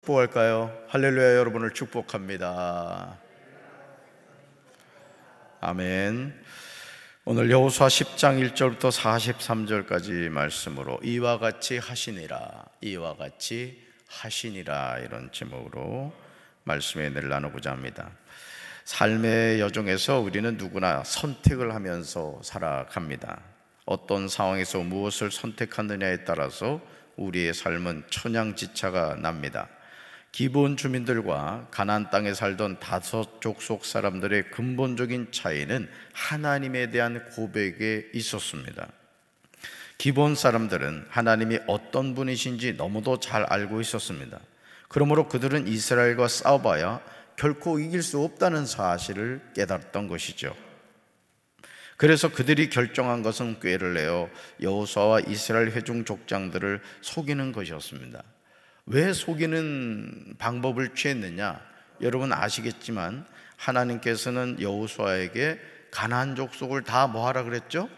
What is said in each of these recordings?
축복할까요? 할렐루야. 여러분을 축복합니다. 아멘. 오늘 여호수아 10장 1절부터 43절까지 말씀으로 이와 같이 하시니라, 이와 같이 하시니라, 이런 제목으로 말씀의 은혜를 나누고자 합니다. 삶의 여정에서 우리는 누구나 선택을 하면서 살아갑니다. 어떤 상황에서 무엇을 선택하느냐에 따라서 우리의 삶은 천양지차가 납니다. 기브온 주민들과 가나안 땅에 살던 다섯 족속 사람들의 근본적인 차이는 하나님에 대한 고백에 있었습니다. 기브온 사람들은 하나님이 어떤 분이신지 너무도 잘 알고 있었습니다. 그러므로 그들은 이스라엘과 싸워봐야 결코 이길 수 없다는 사실을 깨달았던 것이죠. 그래서 그들이 결정한 것은 꾀를 내어 여호수아와 이스라엘 회중 족장들을 속이는 것이었습니다. 왜 속이는 방법을 취했느냐? 여러분 아시겠지만 하나님께서는 여호수아에게 가나안 족속을 다 뭐하라 그랬죠?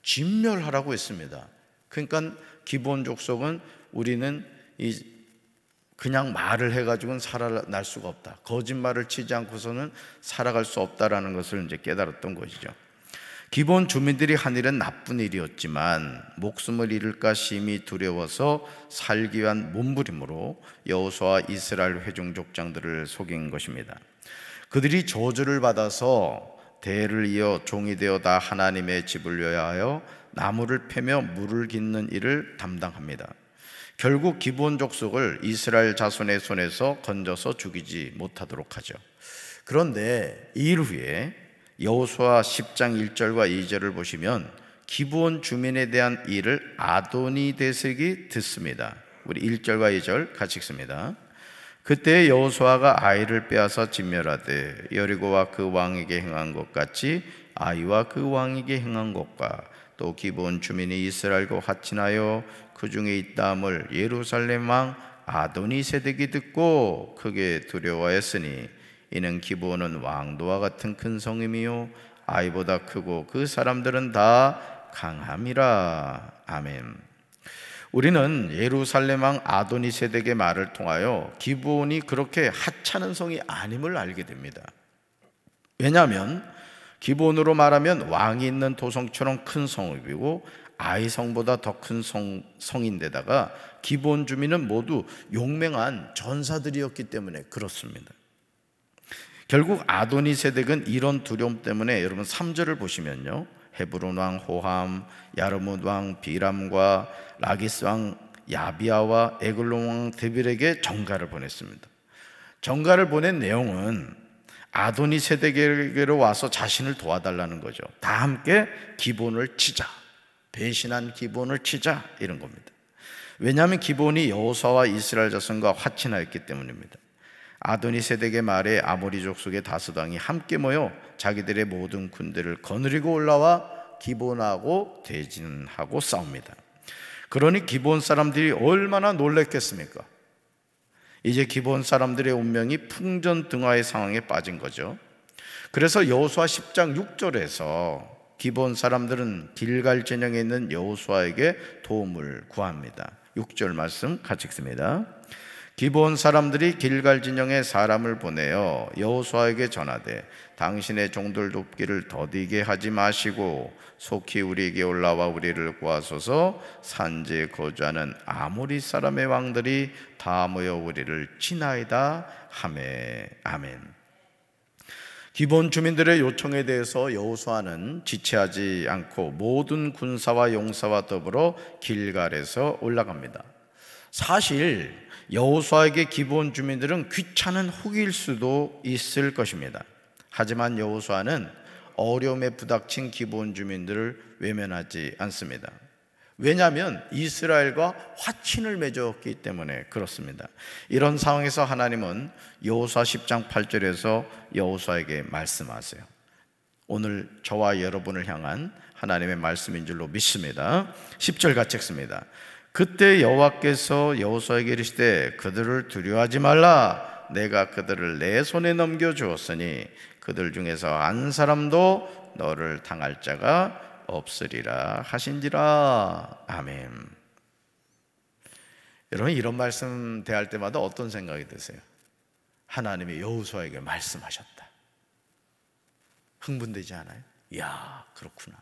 진멸하라고 했습니다. 그러니까 기브온 족속은 우리는 그냥 말을 해가지고는 살아날 수가 없다, 거짓말을 치지 않고서는 살아갈 수 없다라는 것을 이제 깨달았던 것이죠. 기브온 주민들이 한 일은 나쁜 일이었지만 목숨을 잃을까 심히 두려워서 살기 위한 몸부림으로 여호수아와 이스라엘 회중 족장들을 속인 것입니다. 그들이 저주를 받아서 대를 이어 종이 되어 다 하나님의 집을 위하여 나무를 패며 물을 깃는 일을 담당합니다. 결국 기브온 족속을 이스라엘 자손의 손에서 건져서 죽이지 못하도록 하죠. 그런데 이 일 후에 여호수아 10장 1절과 2절을 보시면 기브온 주민에 대한 일을 아도니베섹이 듣습니다. 우리 1절과 2절 같이 읽습니다. 그때 여호수아가 아이를 빼앗아 진멸하되 여리고와 그 왕에게 행한 것 같이 아이와 그 왕에게 행한 것과 또 기브온 주민이 이스라엘과 화친하여 그 중에 있다함을 예루살렘 왕 아도니세덱이 듣고 크게 두려워하였으니 이는 기브온은 왕도와 같은 큰 성임이요 아이보다 크고 그 사람들은 다 강함이라. 아멘. 우리는 예루살렘 왕 아도니세덱의 말을 통하여 기브온이 그렇게 하찮은 성이 아님을 알게 됩니다. 왜냐하면 기브온으로 말하면 왕이 있는 도성처럼 큰 성읍이고 아이 성보다 더 큰 성인데다가 기브온 주민은 모두 용맹한 전사들이었기 때문에 그렇습니다. 결국 아도니세덱은 이런 두려움 때문에 여러분 3절을 보시면요, 헤브론 왕 호함, 야르뭇 왕 비람과 라기스 왕 야비아와 에글론 왕 데빌에게 전가를 보냈습니다. 전가를 보낸 내용은 아도니세덱에게로 와서 자신을 도와달라는 거죠. 다 함께 기브온을 치자, 배신한 기브온을 치자, 이런 겁니다. 왜냐하면 기브온이 여호수아와 이스라엘 자손과 화친하였기 때문입니다. 아도니세덱의 말에 아모리 족속의 다섯 왕이 함께 모여 자기들의 모든 군대를 거느리고 올라와 기브온하고 대진하고 싸웁니다. 그러니 기브온 사람들이 얼마나 놀랬겠습니까? 이제 기브온 사람들의 운명이 풍전등화의 상황에 빠진 거죠. 그래서 여호수아 10장 6절에서 기브온 사람들은 길갈 진영에 있는 여호수아에게 도움을 구합니다. 6절 말씀 같이 읽습니다. 기브온 사람들이 길갈 진영에 사람을 보내어 여호수아에게 전하되 당신의 종들 돕기를 더디게 하지 마시고 속히 우리에게 올라와 우리를 구하소서. 산지에 거주하는 아모리 사람의 왕들이 다 모여 우리를 치나이다 하매. 아멘. 기브온 주민들의 요청에 대해서 여호수아는 지체하지 않고 모든 군사와 용사와 더불어 길갈에서 올라갑니다. 사실 여호수아에게 기브온 주민들은 귀찮은 후기일 수도 있을 것입니다. 하지만 여호수아는 어려움에 부닥친 기브온 주민들을 외면하지 않습니다. 왜냐하면 이스라엘과 화친을 맺었기 때문에 그렇습니다. 이런 상황에서 하나님은 여호수아 10장 8절에서 여호수아에게 말씀하세요. 오늘 저와 여러분을 향한 하나님의 말씀인 줄로 믿습니다. 10절 같이 읽습니다. 그때 여호와께서 여호수아에게 이르시되 그들을 두려워하지 말라. 내가 그들을 내 손에 넘겨주었으니 그들 중에서 한 사람도 너를 당할 자가 없으리라 하신지라. 아멘. 여러분, 이런 말씀 대할 때마다 어떤 생각이 드세요? 하나님이 여호수아에게 말씀하셨다. 흥분되지 않아요? 이야, 그렇구나.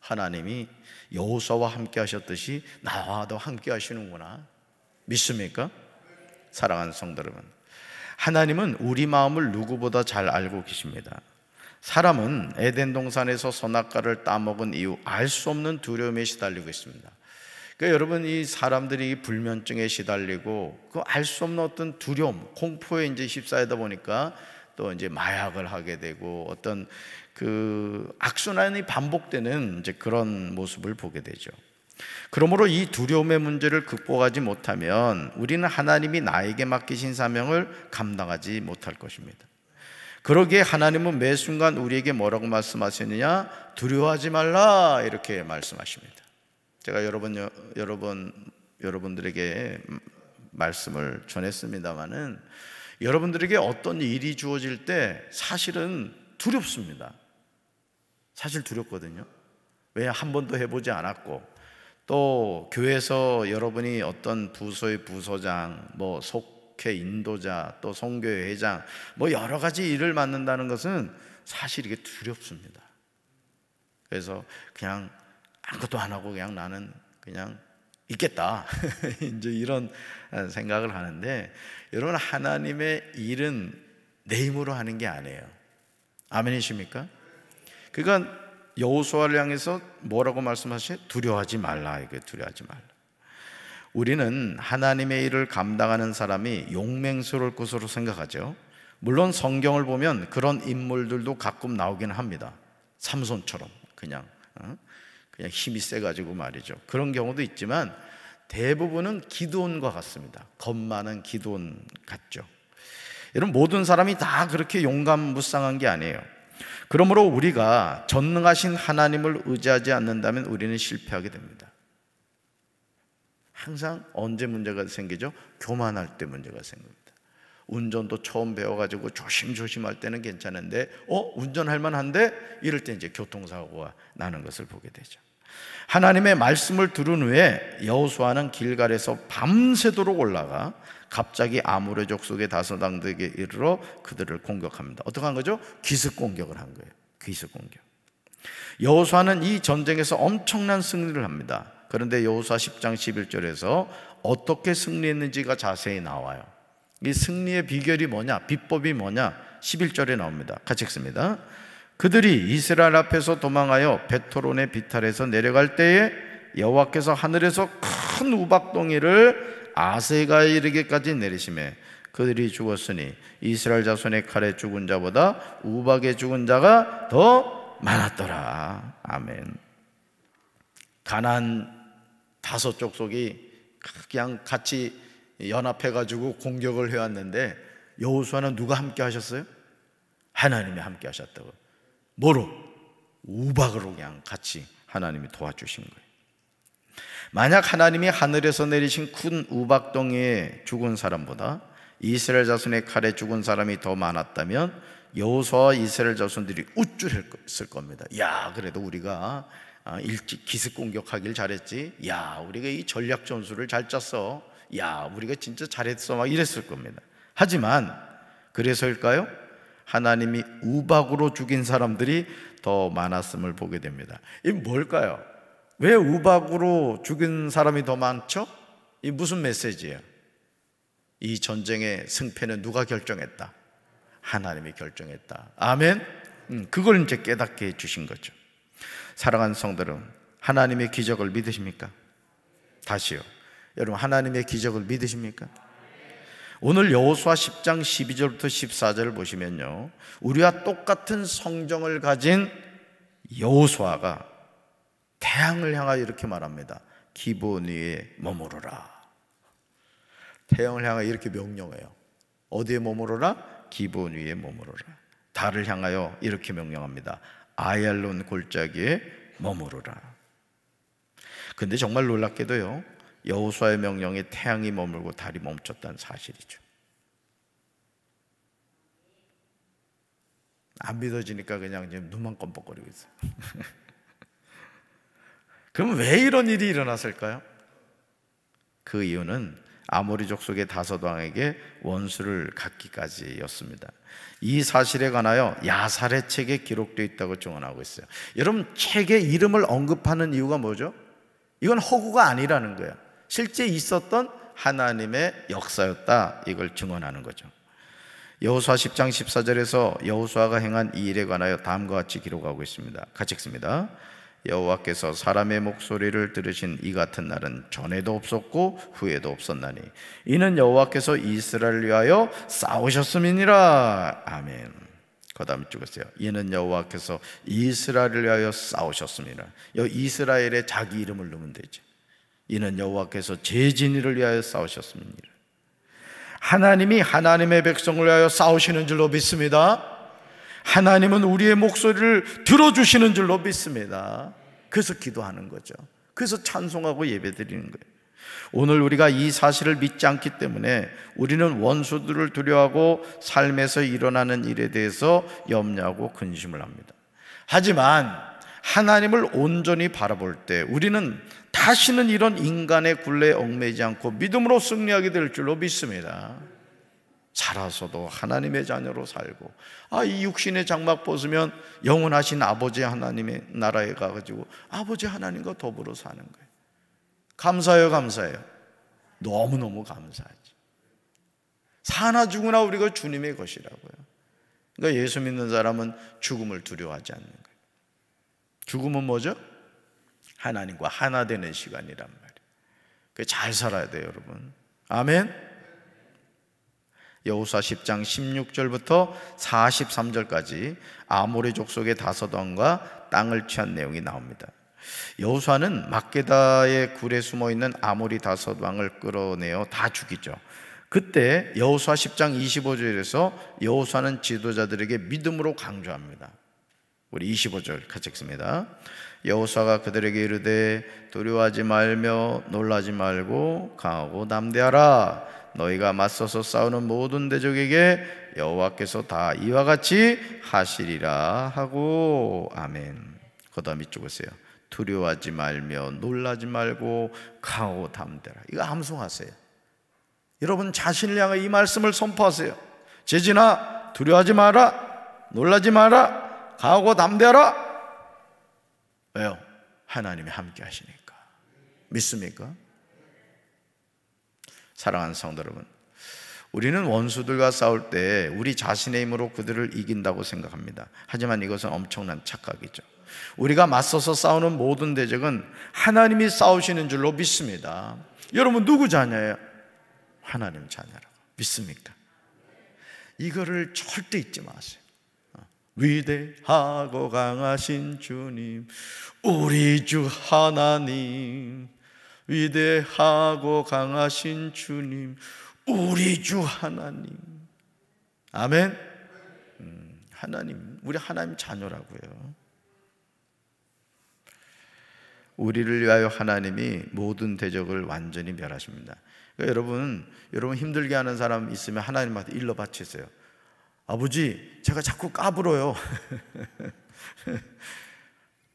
하나님이 여호수아와 함께 하셨듯이 나와도 함께 하시는구나. 믿습니까? 사랑하는 성도 여러분, 하나님은 우리 마음을 누구보다 잘 알고 계십니다. 사람은 에덴 동산에서 선악과를 따먹은 이후 알 수 없는 두려움에 시달리고 있습니다. 그러니까 여러분, 이 사람들이 불면증에 시달리고 그 알 수 없는 어떤 두려움, 공포에 이제 휩싸이다 보니까 또 이제 마약을 하게 되고 어떤 그 악순환이 반복되는 이제 그런 모습을 보게 되죠. 그러므로 이 두려움의 문제를 극복하지 못하면 우리는 하나님이 나에게 맡기신 사명을 감당하지 못할 것입니다. 그러기에 하나님은 매 순간 우리에게 뭐라고 말씀하시느냐? 두려워하지 말라, 이렇게 말씀하십니다. 제가 여러분들에게 말씀을 전했습니다마는 여러분들에게 어떤 일이 주어질 때 사실은 두렵습니다. 사실 두렵거든요. 왜? 한 번도 해보지 않았고, 또 교회에서 여러분이 어떤 부서의 부서장, 뭐 속회 인도자, 또 선교회 회장, 뭐 여러 가지 일을 맡는다는 것은 사실 이게 두렵습니다. 그래서 그냥 아무것도 안 하고 그냥 나는 그냥 있겠다 이제 이런 생각을 하는데, 여러분, 하나님의 일은 내 힘으로 하는 게 아니에요. 아멘이십니까? 그러니까 여호수아를 향해서 뭐라고 말씀하세요? 두려워하지 말라. 이게 두려워하지 말라. 우리는 하나님의 일을 감당하는 사람이 용맹스러울 것으로 생각하죠. 물론 성경을 보면 그런 인물들도 가끔 나오긴 합니다. 삼손처럼 그냥 힘이 세가지고 말이죠. 그런 경우도 있지만 대부분은 기드온과 같습니다. 겁 많은 기드온 같죠. 여러분, 모든 사람이 다 그렇게 용감무쌍한 게 아니에요. 그러므로 우리가 전능하신 하나님을 의지하지 않는다면 우리는 실패하게 됩니다. 항상 언제 문제가 생기죠? 교만할 때 문제가 생깁니다. 운전도 처음 배워가지고 조심조심할 때는 괜찮은데 운전할 만한데 이럴 때 이제 교통사고가 나는 것을 보게 되죠. 하나님의 말씀을 들은 후에 여호수아는 길갈에서 밤새도록 올라가 갑자기 아모레 족속의 다소당들에게 이르러 그들을 공격합니다. 어떻게 한 거죠? 기습 공격을 한 거예요. 기습 공격. 여호수아는 이 전쟁에서 엄청난 승리를 합니다. 그런데 여호수아 10장 11절에서 어떻게 승리했는지가 자세히 나와요. 이 승리의 비결이 뭐냐, 비법이 뭐냐, 11절에 나옵니다. 같이 읽습니다. 그들이 이스라엘 앞에서 도망하여 베토론의 비탈에서 내려갈 때에 여호와께서 하늘에서 큰 우박덩이를 아세가에 이르기까지 내리시매 그들이 죽었으니 이스라엘 자손의 칼에 죽은 자보다 우박에 죽은 자가 더 많았더라. 아멘. 가나안 다섯 족속이 그냥 같이 연합해가지고 공격을 해왔는데 여호수아는 누가 함께 하셨어요? 하나님이 함께 하셨다고. 뭐로? 우박으로 그냥 같이 하나님이 도와주신 거예요. 만약 하나님이 하늘에서 내리신 큰 우박덩이에 죽은 사람보다 이스라엘 자손의 칼에 죽은 사람이 더 많았다면 여호수아와 이스라엘 자손들이 우쭐했을 겁니다. 야, 그래도 우리가 일찍 기습 공격하길 잘했지. 야, 우리가 이 전략 전술을 잘 짰어. 야, 우리가 진짜 잘했어. 막 이랬을 겁니다. 하지만 그래서일까요? 하나님이 우박으로 죽인 사람들이 더 많았음을 보게 됩니다. 이 뭘까요? 왜 우박으로 죽인 사람이 더 많죠? 이 무슨 메시지예요? 이 전쟁의 승패는 누가 결정했다? 하나님이 결정했다. 아멘. 그걸 이제 깨닫게 해주신 거죠. 사랑하는 성도들, 하나님의 기적을 믿으십니까? 다시요. 여러분, 하나님의 기적을 믿으십니까? 오늘 여호수아 10장 12절부터 14절을 보시면요, 우리와 똑같은 성정을 가진 여호수아가 태양을 향하여 이렇게 말합니다. 기브온 위에 머무르라. 태양을 향하여 이렇게 명령해요. 어디에 머무르라? 기브온 위에 머무르라. 달을 향하여 이렇게 명령합니다. 아얄론 골짜기에 머무르라. 근데 정말 놀랍게도요, 여호수아의 명령에 태양이 머물고 달이 멈췄다는 사실이죠. 안 믿어지니까 그냥 지금 눈만 껌뻑거리고 있어요. 그럼 왜 이런 일이 일어났을까요? 그 이유는 아모리 족속의 다섯 왕에게 원수를 갚기까지였습니다. 이 사실에 관하여 야살의 책에 기록되어 있다고 증언하고 있어요. 여러분, 책에 이름을 언급하는 이유가 뭐죠? 이건 허구가 아니라는 거예요. 실제 있었던 하나님의 역사였다, 이걸 증언하는 거죠. 여호수아 10장 14절에서 여호수아가 행한 이 일에 관하여 다음과 같이 기록하고 있습니다. 같이 읽습니다. 여호와께서 사람의 목소리를 들으신 이 같은 날은 전에도 없었고 후에도 없었나니 이는 여호와께서 이스라엘을 위하여 싸우셨음이니라. 아멘. 그 다음에 찍으세요. 이는 여호와께서 이스라엘을 위하여 싸우셨음이니라. 여기 이스라엘에 자기 이름을 넣으면 되죠. 이는 여호와께서 제 진리를 위하여 싸우셨음이니라. 하나님이 하나님의 백성을 위하여 싸우시는 줄로 믿습니다. 하나님은 우리의 목소리를 들어주시는 줄로 믿습니다. 그래서 기도하는 거죠. 그래서 찬송하고 예배드리는 거예요. 오늘 우리가 이 사실을 믿지 않기 때문에 우리는 원수들을 두려워하고 삶에서 일어나는 일에 대해서 염려하고 근심을 합니다. 하지만 하나님을 온전히 바라볼 때 우리는 다시는 이런 인간의 굴레에 얽매이지 않고 믿음으로 승리하게 될 줄로 믿습니다. 살아서도 하나님의 자녀로 살고, 이 육신의 장막 벗으면 영원하신 아버지 하나님의 나라에 가가지고 아버지 하나님과 더불어 사는 거예요. 감사해요, 감사해요. 너무너무 감사하지. 사나 죽으나 우리가 주님의 것이라고요. 그러니까 예수 믿는 사람은 죽음을 두려워하지 않는 거예요. 죽음은 뭐죠? 하나님과 하나 되는 시간이란 말이에요. 잘 살아야 돼요, 여러분. 아멘. 여호수아 10장 16절부터 43절까지 아모리 족속의 다섯 왕과 땅을 취한 내용이 나옵니다. 여호수아는 막게다의 굴에 숨어있는 아모리 다섯 왕을 끌어내어 다 죽이죠. 그때 여호수아 10장 25절에서 여호수아는 지도자들에게 믿음으로 강조합니다. 우리 25절 같이 읽습니다. 여호수아가 그들에게 이르되 두려워하지 말며 놀라지 말고 강하고 담대하라. 너희가 맞서서 싸우는 모든 대적에게 여호와께서 다 이와 같이 하시리라 하고. 아멘. 그 다음 이쪽 보세요. 두려워하지 말며 놀라지 말고 강하고 담대하라. 이거 암송하세요. 여러분 자신을 향해 이 말씀을 선포하세요. 재진아, 두려워하지 마라, 놀라지 마라, 강하고 담대하라. 왜요? 하나님이 함께 하시니까. 믿습니까? 사랑하는 성도 여러분, 우리는 원수들과 싸울 때 우리 자신의 힘으로 그들을 이긴다고 생각합니다. 하지만 이것은 엄청난 착각이죠. 우리가 맞서서 싸우는 모든 대적은 하나님이 싸우시는 줄로 믿습니다. 여러분 누구 자녀예요? 하나님 자녀라고 믿습니까? 이거를 절대 잊지 마세요. 위대하고 강하신 주님, 우리 주 하나님. 위대하고 강하신 주님, 우리 주 하나님. 아멘. 하나님, 우리 하나님 자녀라고요. 우리를 위하여 하나님이 모든 대적을 완전히 멸하십니다. 그러니까 여러분 힘들게 하는 사람 있으면 하나님한테 일러 바치세요. 아버지, 제가 자꾸 까불어요.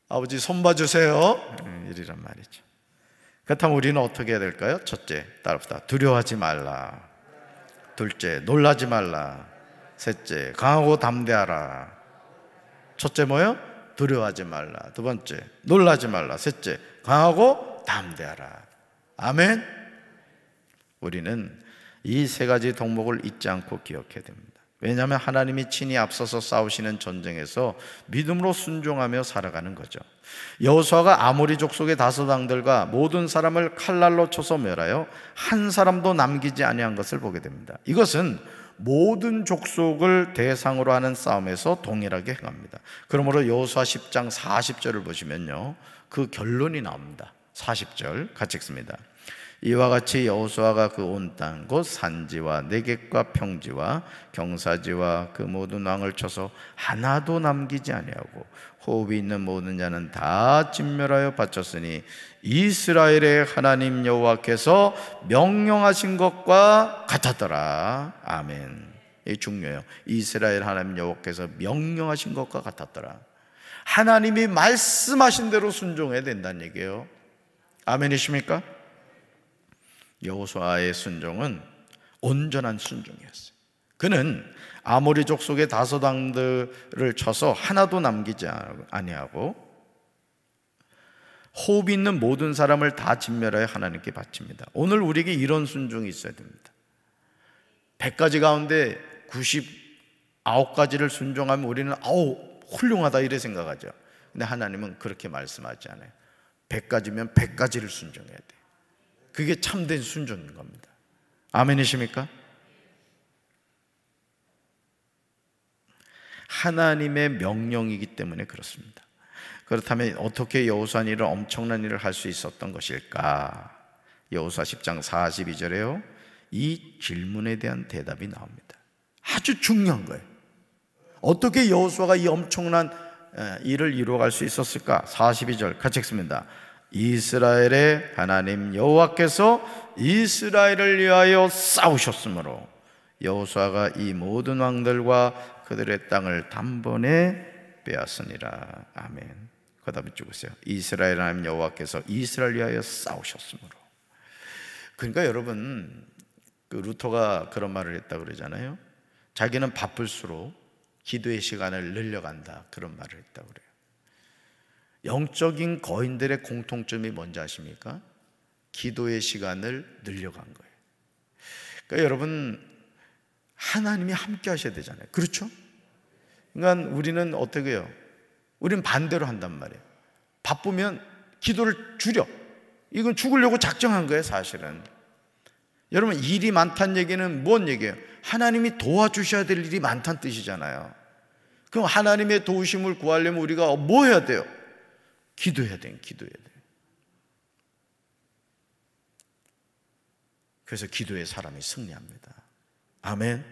아버지 손 봐주세요. 이리란 말이죠. 그렇다면 우리는 어떻게 해야 될까요? 첫째, 따라합시다. 두려워하지 말라. 둘째, 놀라지 말라. 셋째, 강하고 담대하라. 첫째 뭐요? 두려워하지 말라. 두 번째, 놀라지 말라. 셋째, 강하고 담대하라. 아멘. 우리는 이 세 가지 덕목을 잊지 않고 기억해야 됩니다. 왜냐하면 하나님이 친히 앞서서 싸우시는 전쟁에서 믿음으로 순종하며 살아가는 거죠. 여호수아가 아모리 족속의 다섯 왕들과 모든 사람을 칼날로 쳐서 멸하여 한 사람도 남기지 아니한 것을 보게 됩니다. 이것은 모든 족속을 대상으로 하는 싸움에서 동일하게 행합니다. 그러므로 여호수아 10장 40절을 보시면요, 그 결론이 나옵니다. 40절 같이 읽습니다. 이와 같이 여호수아가 그 온 땅 곧 산지와 내겝과 평지와 경사지와 그 모든 왕을 쳐서 하나도 남기지 아니하고 호흡이 있는 모든 자는 다 진멸하여 바쳤으니 이스라엘의 하나님 여호와께서 명령하신 것과 같았더라. 아멘. 이게 중요해요. 이스라엘 하나님 여호와께서 명령하신 것과 같았더라. 하나님이 말씀하신 대로 순종해야 된다는 얘기예요. 아멘이십니까? 여호수아의 순종은 온전한 순종이었어요. 그는 아모리 족속의 다섯 왕들을 쳐서 하나도 남기지 아니하고 호흡 있는 모든 사람을 다 진멸하여 하나님께 바칩니다. 오늘 우리에게 이런 순종이 있어야 됩니다. 100가지 가운데 99가지를 순종하면 우리는 훌륭하다 이래 생각하죠. 근데 하나님은 그렇게 말씀하지 않아요. 100가지면 100가지를 순종해야 돼요. 그게 참된 순종인 겁니다. 아멘이십니까? 하나님의 명령이기 때문에 그렇습니다. 그렇다면 어떻게 여호수아 일을 엄청난 일을 할 수 있었던 것일까? 여호수아 10장 42절에요 이 질문에 대한 대답이 나옵니다. 아주 중요한 거예요. 어떻게 여호수아가 이 엄청난 일을 이루어갈 수 있었을까? 42절 같이 읽습니다. 이스라엘의 하나님 여호와께서 이스라엘을 위하여 싸우셨으므로 여호수아가 이 모든 왕들과 그들의 땅을 단번에 빼앗으니라. 아멘. 그다음에 찍으세요. 이스라엘 하나님 여호와께서 이스라엘 위하여 싸우셨으므로. 그러니까 여러분, 그 루터가 그런 말을 했다고 그러잖아요. 자기는 바쁠수록 기도의 시간을 늘려간다, 그런 말을 했다고 그래요. 영적인 거인들의 공통점이 뭔지 아십니까? 기도의 시간을 늘려간 거예요. 그러니까 여러분, 하나님이 함께 하셔야 되잖아요. 그렇죠? 그러니까 우리는 어떻게 해요? 우리는 반대로 한단 말이에요. 바쁘면 기도를 줄여. 이건 죽으려고 작정한 거예요, 사실은. 여러분, 일이 많다는 얘기는 뭔 얘기예요? 하나님이 도와주셔야 될 일이 많다는 뜻이잖아요. 그럼 하나님의 도우심을 구하려면 우리가 뭐 해야 돼요? 기도해야 돼요. 기도해야 돼요. 그래서 기도의 사람이 승리합니다. 아멘.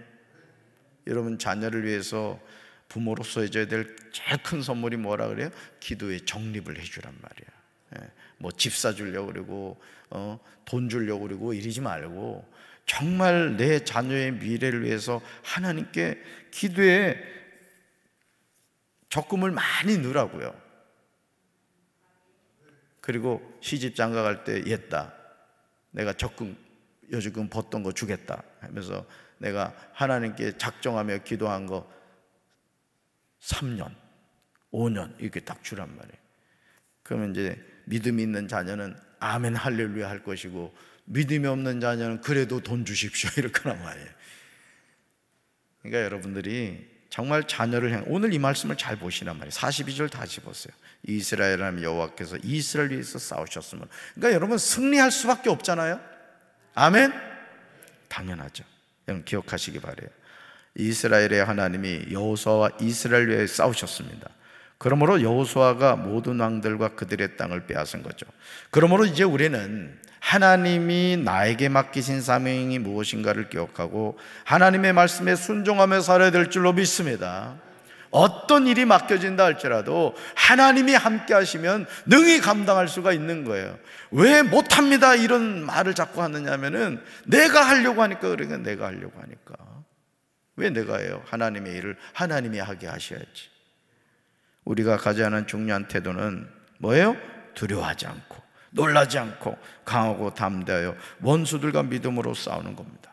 여러분, 자녀를 위해서 부모로서 해줘야 될 제일 큰 선물이 뭐라 그래요? 기도의 정립을 해주란 말이야. 뭐 집 사주려고 그러고 돈 주려고 그러고 이러지 말고 정말 내 자녀의 미래를 위해서 하나님께 기도에 적금을 많이 넣으라고요. 그리고 시집 장가 갈 때 옛다, 내가 적금 여지금 벗던 거 주겠다 하면서 내가 하나님께 작정하며 기도한 거 3년, 5년 이렇게 딱 주란 말이에요. 그러면 이제 믿음이 있는 자녀는 아멘 할렐루야 할 것이고, 믿음이 없는 자녀는 그래도 돈 주십시오 이럴 거란 말이에요. 그러니까 여러분들이 정말 자녀를 향해 오늘 이 말씀을 잘 보시란 말이에요. 42절 다시 보세요. 이스라엘 하나님 여호와께서 이스라엘 위해서 싸우셨으면. 그러니까 여러분, 승리할 수밖에 없잖아요. 아멘? 당연하죠. 여러분 기억하시기 바라요. 이스라엘의 하나님이 여호수아와 이스라엘 위해 싸우셨습니다. 그러므로 여호수아가 모든 왕들과 그들의 땅을 빼앗은 거죠. 그러므로 이제 우리는 하나님이 나에게 맡기신 사명이 무엇인가를 기억하고 하나님의 말씀에 순종하며 살아야 될 줄로 믿습니다. 어떤 일이 맡겨진다 할지라도 하나님이 함께 하시면 능히 감당할 수가 있는 거예요. 왜 못합니다 이런 말을 자꾸 하느냐면은 내가 하려고 하니까. 그러니까 내가 하려고 하니까. 왜 내가 해요? 하나님의 일을 하나님이 하게 하셔야지. 우리가 가져야 하는 중요한 태도는 뭐예요? 두려워하지 않고 놀라지 않고 강하고 담대하여 원수들과 믿음으로 싸우는 겁니다.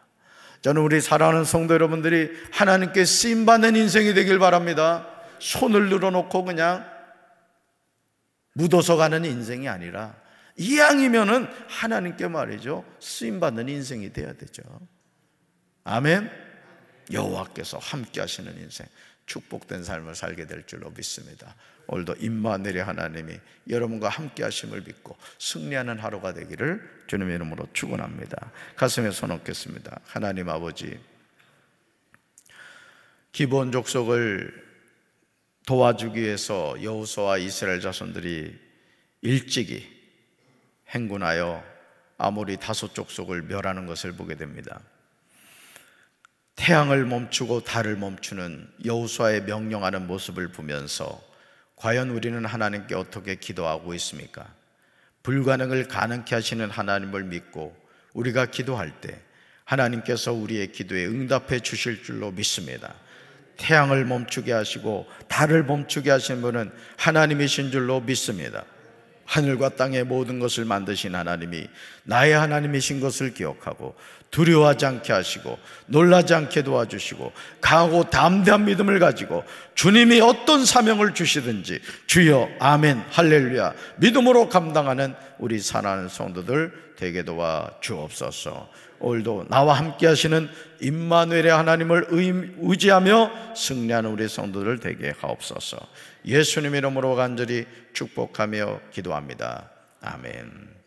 저는 우리 사랑하는 성도 여러분들이 하나님께 쓰임받는 인생이 되길 바랍니다. 손을 늘어놓고 그냥 묻어서 가는 인생이 아니라 이왕이면은 하나님께 말이죠, 쓰임받는 인생이 돼야 되죠. 아멘. 여호와께서 함께 하시는 인생, 축복된 삶을 살게 될 줄로 믿습니다. 오늘도 임마누엘의 하나님이 여러분과 함께 하심을 믿고 승리하는 하루가 되기를 주님의 이름으로 축원합니다. 가슴에 손 얹겠습니다. 하나님 아버지, 기브온 족속을 도와주기 위해서 여호수아와 이스라엘 자손들이 일찍이 행군하여 아모리 다섯 족속을 멸하는 것을 보게 됩니다. 태양을 멈추고 달을 멈추는 여호수아의 명령하는 모습을 보면서 과연 우리는 하나님께 어떻게 기도하고 있습니까? 불가능을 가능케 하시는 하나님을 믿고 우리가 기도할 때 하나님께서 우리의 기도에 응답해 주실 줄로 믿습니다. 태양을 멈추게 하시고 달을 멈추게 하신 분은 하나님이신 줄로 믿습니다. 하늘과 땅의 모든 것을 만드신 하나님이 나의 하나님이신 것을 기억하고 두려워하지 않게 하시고 놀라지 않게 도와주시고 강하고 담대한 믿음을 가지고 주님이 어떤 사명을 주시든지 주여 아멘 할렐루야 믿음으로 감당하는 우리 사랑하는 성도들 되게 도와 주옵소서. 오늘도 나와 함께 하시는 임마누엘의 하나님을 의지하며 승리하는 우리 성도들 되게 하옵소서. 예수님 이름으로 간절히 축복하며 기도합니다. 아멘.